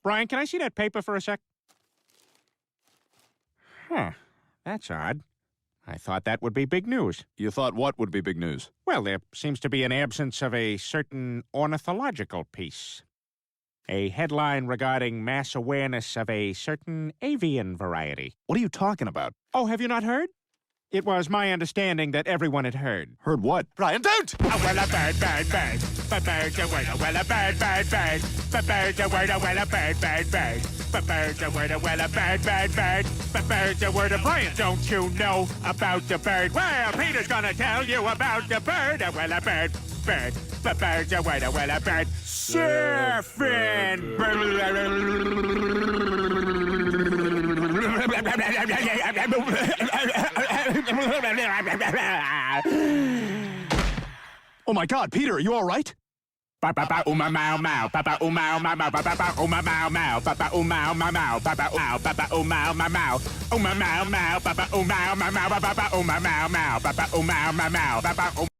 Brian, can I see that paper for a sec? Huh. That's odd. I thought that would be big news. You thought what would be big news? Well, there seems to be an absence of a certain ornithological piece. A headline regarding mass awareness of a certain avian variety. What are you talking about? Oh, have you not heard? It was my understanding that everyone had heard. Heard what? Brian, don't! Oh, well, a bird, bird, bird. A bird, a word, a well, a bird, bird, bird. A bird, a word, a well, a bird, bird, bird. A bird, a word, a well, a bird, bird, bird. A bird, a word, a Brian, don't you know about the bird? Well, Peter's gonna tell you about the bird. A well, a bird, bird. A bird, a word, a well, a bird. Surfin! Oh my God, Peter, are you all right? Ba ba ba uma mau mau, ba ba uma mau mau, ba ba ba uma mau mau, ba ba uma mau mau, ba ba uma mau mau, uma mau mau, ba ba uma mau mau, ba ba uma mau mau, ba ba uma mau mau, ba ba